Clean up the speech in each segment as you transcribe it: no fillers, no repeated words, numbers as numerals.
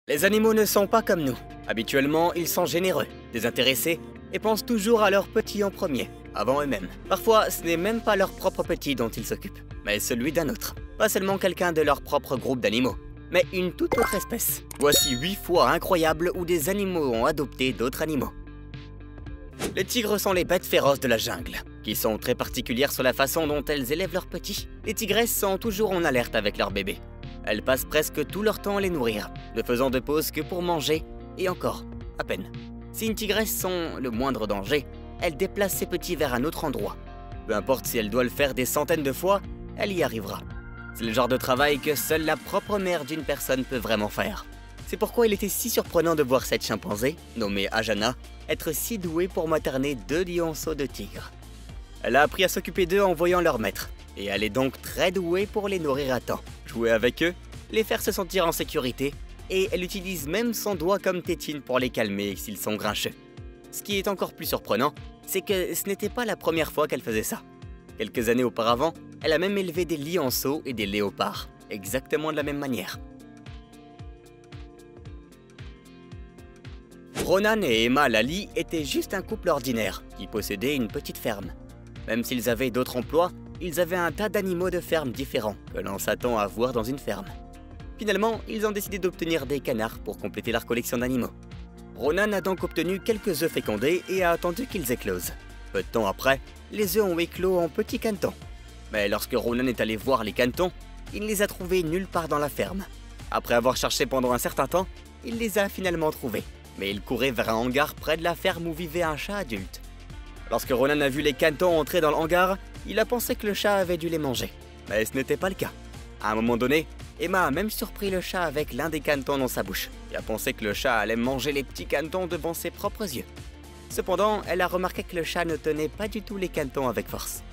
Les animaux ne sont pas comme nous. Habituellement, ils sont généreux, désintéressés et pensent toujours à leurs petits en premier, avant eux-mêmes. Parfois, ce n'est même pas leur propre petit dont ils s'occupent, mais celui d'un autre. Pas seulement quelqu'un de leur propre groupe d'animaux, mais une toute autre espèce. Voici 8 fois incroyables où des animaux ont adopté d'autres animaux. Les tigres sont les bêtes féroces de la jungle, qui sont très particulières sur la façon dont elles élèvent leurs petits. Les tigresses sont toujours en alerte avec leurs bébés. Elles passent presque tout leur temps à les nourrir, ne faisant de pause que pour manger, et encore, à peine. Si une tigresse sent le moindre danger, elle déplace ses petits vers un autre endroit. Peu importe si elle doit le faire des centaines de fois, elle y arrivera. C'est le genre de travail que seule la propre mère d'une personne peut vraiment faire. C'est pourquoi il était si surprenant de voir cette chimpanzé, nommée Ajana, être si douée pour materner 2 lionceaux de tigres. Elle a appris à s'occuper d'eux en voyant leur maître, et elle est donc très douée pour les nourrir à temps. Jouer avec eux, les faire se sentir en sécurité, et elle utilise même son doigt comme tétine pour les calmer s'ils sont grincheux. Ce qui est encore plus surprenant, c'est que ce n'était pas la première fois qu'elle faisait ça. Quelques années auparavant, elle a même élevé des lionceaux et des léopards, exactement de la même manière. Ronan et Emma Lally étaient juste un couple ordinaire qui possédait une petite ferme. Même s'ils avaient d'autres emplois, ils avaient un tas d'animaux de ferme différents que l'on s'attend à voir dans une ferme. Finalement, ils ont décidé d'obtenir des canards pour compléter leur collection d'animaux. Ronan a donc obtenu quelques œufs fécondés et a attendu qu'ils éclosent. Peu de temps après, les œufs ont éclos en petits canetons. Mais lorsque Ronan est allé voir les canetons, il ne les a trouvés nulle part dans la ferme. Après avoir cherché pendant un certain temps, il les a finalement trouvés. Mais il courait vers un hangar près de la ferme où vivait un chat adulte. Lorsque Ronan a vu les canetons entrer dans le hangar, il a pensé que le chat avait dû les manger. Mais ce n'était pas le cas. À un moment donné, Emma a même surpris le chat avec l'un des canetons dans sa bouche et a pensé que le chat allait manger les petits canetons devant ses propres yeux. Cependant, elle a remarqué que le chat ne tenait pas du tout les canetons avec force.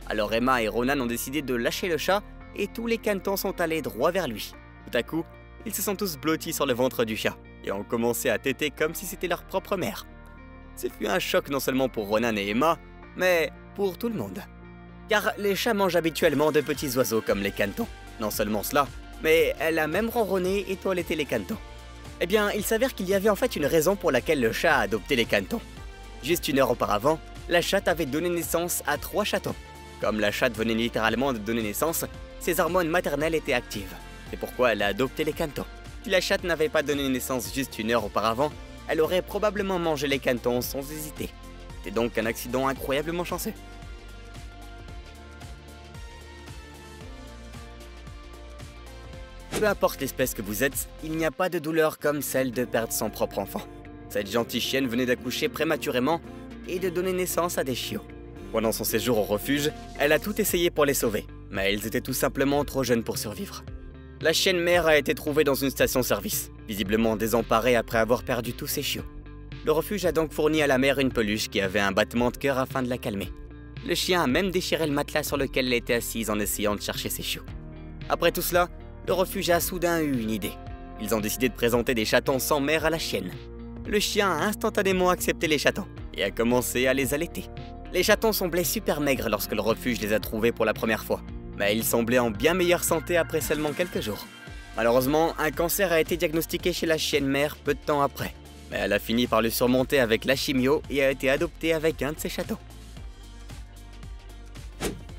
Alors Emma et Ronan ont décidé de lâcher le chat et tous les canetons sont allés droit vers lui. Tout à coup, ils se sont tous blottis sur le ventre du chat et ont commencé à téter comme si c'était leur propre mère. Ce fut un choc non seulement pour Ronan et Emma, mais pour tout le monde. Car les chats mangent habituellement de petits oiseaux comme les canetons. Non seulement cela, mais elle a même ronronné et toiletté les canetons. Eh bien, il s'avère qu'il y avait en fait une raison pour laquelle le chat a adopté les canetons. Juste 1 heure auparavant, la chatte avait donné naissance à 3 chatons. Comme la chatte venait littéralement de donner naissance, ses hormones maternelles étaient actives. C'est pourquoi elle a adopté les canetons. Si la chatte n'avait pas donné naissance juste 1 heure auparavant, elle aurait probablement mangé les canetons sans hésiter. C'était donc un accident incroyablement chanceux. Peu importe l'espèce que vous êtes, il n'y a pas de douleur comme celle de perdre son propre enfant. Cette gentille chienne venait d'accoucher prématurément et de donner naissance à des chiots. Pendant son séjour au refuge, elle a tout essayé pour les sauver, mais ils étaient tout simplement trop jeunes pour survivre. La chienne mère a été trouvée dans une station-service, visiblement désemparée après avoir perdu tous ses chiots. Le refuge a donc fourni à la mère une peluche qui avait un battement de cœur afin de la calmer. Le chien a même déchiré le matelas sur lequel elle était assise en essayant de chercher ses chiots. Après tout cela, le refuge a soudain eu une idée. Ils ont décidé de présenter des chatons sans mère à la chienne. Le chien a instantanément accepté les chatons et a commencé à les allaiter. Les chatons semblaient super maigres lorsque le refuge les a trouvés pour la première fois, mais ils semblaient en bien meilleure santé après seulement quelques jours. Malheureusement, un cancer a été diagnostiqué chez la chienne mère peu de temps après, mais elle a fini par le surmonter avec la chimio et a été adoptée avec un de ses chatons.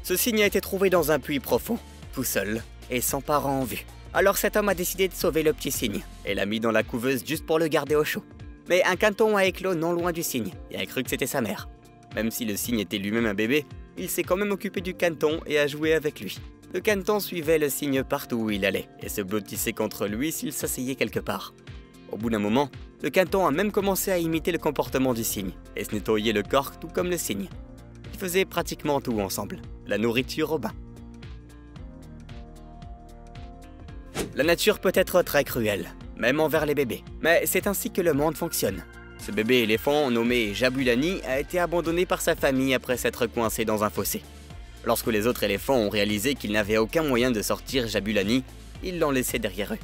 Ce cygne a été trouvé dans un puits profond, tout seul et sans parents en vue. Alors cet homme a décidé de sauver le petit cygne et l'a mis dans la couveuse juste pour le garder au chaud. Mais un caneton a éclos non loin du cygne et a cru que c'était sa mère. Même si le cygne était lui-même un bébé, il s'est quand même occupé du caneton et a joué avec lui. Le caneton suivait le cygne partout où il allait et se blottissait contre lui s'il s'asseyait quelque part. Au bout d'un moment, le caneton a même commencé à imiter le comportement du cygne et se nettoyer le corps tout comme le cygne. Ils faisaient pratiquement tout ensemble, la nourriture au bain. La nature peut être très cruelle, même envers les bébés, mais c'est ainsi que le monde fonctionne. Ce bébé éléphant, nommé Jabulani, a été abandonné par sa famille après s'être coincé dans un fossé. Lorsque les autres éléphants ont réalisé qu'ils n'avaient aucun moyen de sortir Jabulani, ils l'ont laissé derrière eux.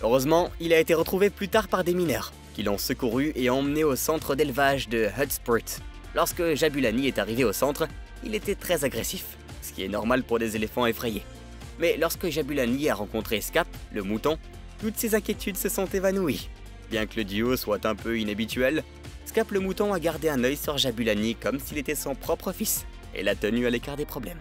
Heureusement, il a été retrouvé plus tard par des mineurs, qui l'ont secouru et emmené au centre d'élevage de Hudsport. Lorsque Jabulani est arrivé au centre, il était très agressif, ce qui est normal pour des éléphants effrayés. Mais lorsque Jabulani a rencontré Scap, le mouton, Toutes ces inquiétudes se sont évanouies. Bien que le duo soit un peu inhabituel, Scap le mouton a gardé un œil sur Jabulani comme s'il était son propre fils, et l'a tenu à l'écart des problèmes.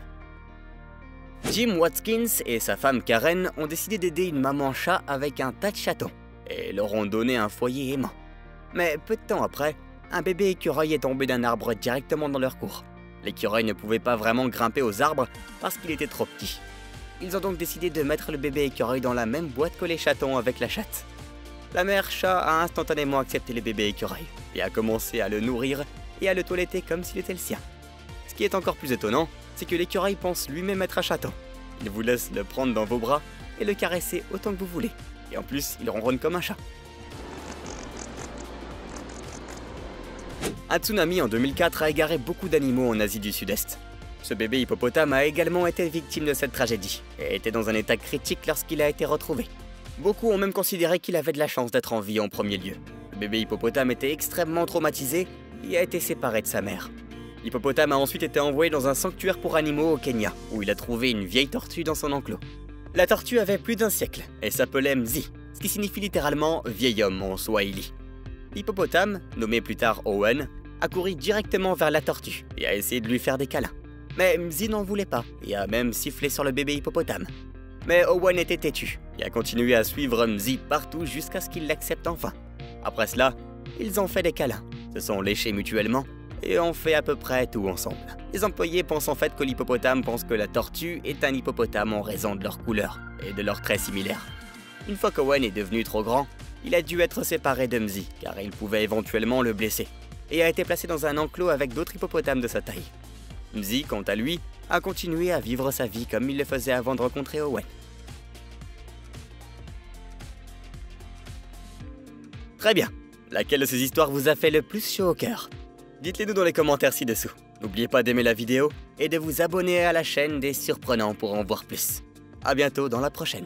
Jim Watkins et sa femme Karen ont décidé d'aider une maman chat avec un tas de chatons, et leur ont donné un foyer aimant. Mais peu de temps après, un bébé écureuil est tombé d'un arbre directement dans leur cour. L'écureuil ne pouvait pas vraiment grimper aux arbres parce qu'il était trop petit. Ils ont donc décidé de mettre le bébé écureuil dans la même boîte que les chatons avec la chatte. La mère chat a instantanément accepté le bébé écureuil et a commencé à le nourrir et à le toiletter comme s'il était le sien. Ce qui est encore plus étonnant, c'est que l'écureuil pense lui-même être un chaton. Il vous laisse le prendre dans vos bras et le caresser autant que vous voulez. Et en plus, il ronronne comme un chat. Un tsunami en 2004 a égaré beaucoup d'animaux en Asie du Sud-Est. Ce bébé hippopotame a également été victime de cette tragédie et était dans un état critique lorsqu'il a été retrouvé. Beaucoup ont même considéré qu'il avait de la chance d'être en vie en premier lieu. Le bébé hippopotame était extrêmement traumatisé et a été séparé de sa mère. L'hippopotame a ensuite été envoyé dans un sanctuaire pour animaux au Kenya, où il a trouvé une vieille tortue dans son enclos. La tortue avait plus d'1 siècle et s'appelait Mzi, ce qui signifie littéralement « vieil homme » en swahili. L'hippopotame, nommé plus tard Owen, a couru directement vers la tortue et a essayé de lui faire des câlins. Mais Mzi n'en voulait pas et a même sifflé sur le bébé hippopotame. Mais Owen était têtu et a continué à suivre Mzi partout jusqu'à ce qu'il l'accepte enfin. Après cela, ils ont fait des câlins, se sont léchés mutuellement et ont fait à peu près tout ensemble. Les employés pensent en fait que l'hippopotame pense que la tortue est un hippopotame en raison de leur couleur et de leurs traits similaires. Une fois qu'Owen est devenu trop grand, il a dû être séparé de Mzi car il pouvait éventuellement le blesser et a été placé dans un enclos avec d'autres hippopotames de sa taille. Mzi, quant à lui, a continué à vivre sa vie comme il le faisait avant de rencontrer Owen. Très bien. Laquelle de ces histoires vous a fait le plus chaud au cœur? Dites-les nous dans les commentaires ci-dessous. N'oubliez pas d'aimer la vidéo et de vous abonner à la chaîne des Surprenants pour en voir plus. A bientôt dans la prochaine.